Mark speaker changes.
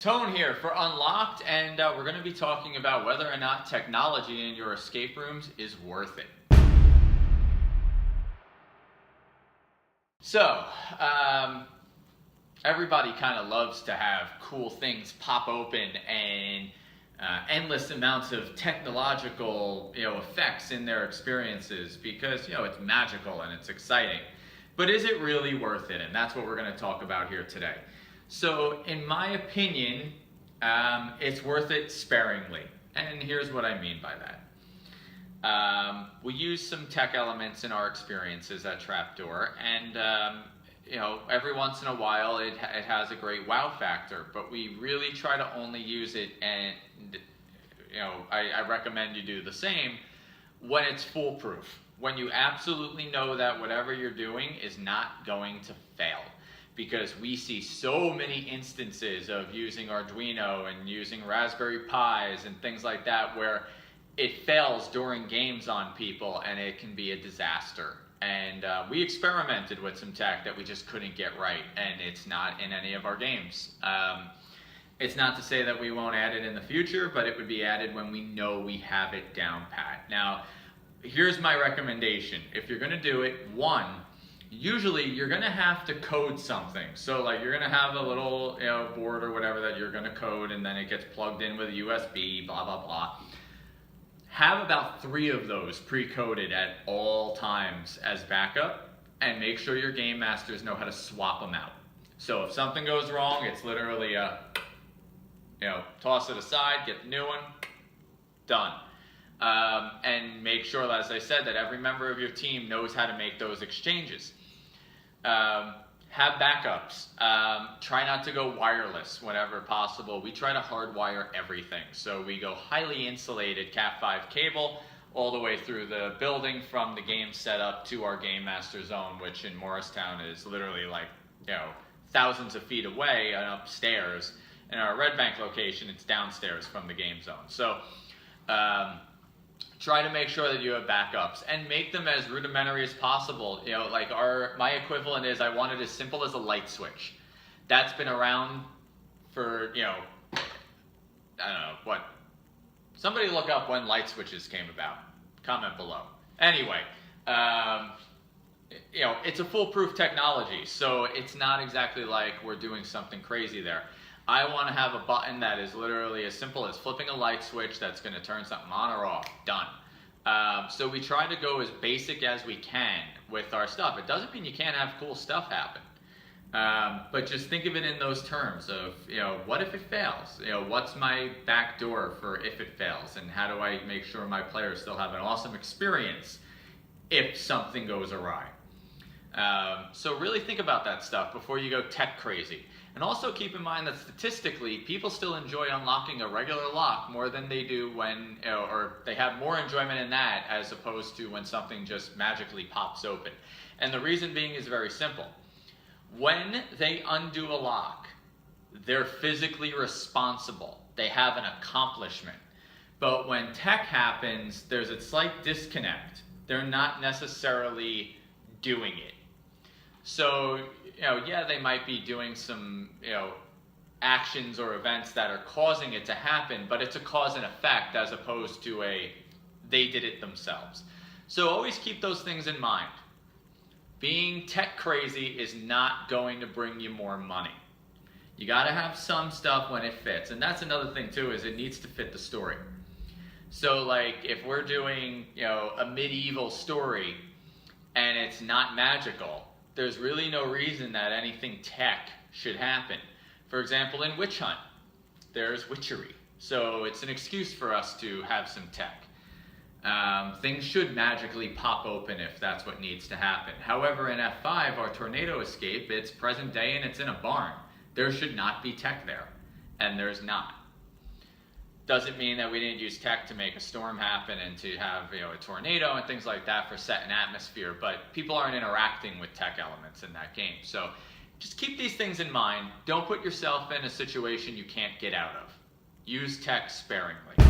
Speaker 1: Tone here for Unlocked, and we're going to be talking about whether or not technology in your escape rooms is worth it. So, everybody kind of loves to have cool things pop open and endless amounts of technological, effects in their experiences because, it's magical and it's exciting. But is it really worth it? And that's what we're going to talk about here today. So, in my opinion, it's worth it sparingly. And here's what I mean by that. We use some tech elements in our experiences at Trapdoor, and every once in a while it has a great wow factor, but we really try to only use it, and I recommend you do the same when it's foolproof, when you absolutely know that whatever you're doing is not going to fail. Because we see so many instances of using Arduino and using Raspberry Pis and things like that where it fails during games on people and it can be a disaster. And we experimented with some tech that we just couldn't get right, and it's not in any of our games. It's not to say that we won't add it in the future, but it would be added when we know we have it down pat. Now, here's my recommendation. If you're gonna do it, usually you're gonna have to code something. So like you're gonna have a little board or whatever that you're gonna code, and then it gets plugged in with a USB, blah, blah, blah. Have about 3 of those pre-coded at all times as backup, and make sure your game masters know how to swap them out. So if something goes wrong, it's literally a, toss it aside, get the new one, done. And make sure, as I said, that every member of your team knows how to make those exchanges. Have backups. Try not to go wireless whenever possible. We try to hardwire everything. So we go highly insulated Cat5 cable all the way through the building from the game setup to our Game Master Zone, which in Morristown is literally like, thousands of feet away and upstairs. In our Red Bank location, it's downstairs from the game zone. So try to make sure that you have backups and make them as rudimentary as possible. My equivalent is I want it as simple as a light switch. That's been around for, I don't know, what? Somebody look up when light switches came about. Comment below. Anyway, it's a foolproof technology, so it's not exactly like we're doing something crazy there. I want to have a button that is literally as simple as flipping a light switch that's going to turn something on or off. Done. So we try to go as basic as we can with our stuff. It doesn't mean you can't have cool stuff happen. But just think of it in those terms of, what if it fails? What's my back door for if it fails? And how do I make sure my players still have an awesome experience if something goes awry? So really think about that stuff before you go tech crazy. And also keep in mind that statistically, people still enjoy unlocking a regular lock more than they do when, or they have more enjoyment in that as opposed to when something just magically pops open. And the reason being is very simple. When they undo a lock, they're physically responsible. They have an accomplishment. But when tech happens, there's a slight disconnect. They're not necessarily doing it. So, they might be doing some, actions or events that are causing it to happen, but it's a cause and effect as opposed to they did it themselves. So always keep those things in mind. Being tech crazy is not going to bring you more money. You got to have some stuff when it fits. And that's another thing too, is it needs to fit the story. So like if we're doing, a medieval story and it's not magical, there's really no reason that anything tech should happen. For example, in Witch Hunt, there's witchery. So it's an excuse for us to have some tech. Things should magically pop open if that's what needs to happen. However, in F5, our tornado escape, it's present day and it's in a barn. There should not be tech there, and there's not. Doesn't mean that we didn't use tech to make a storm happen and to have a tornado and things like that for set and atmosphere, but people aren't interacting with tech elements in that game. So just keep these things in mind. Don't put yourself in a situation you can't get out of. Use tech sparingly.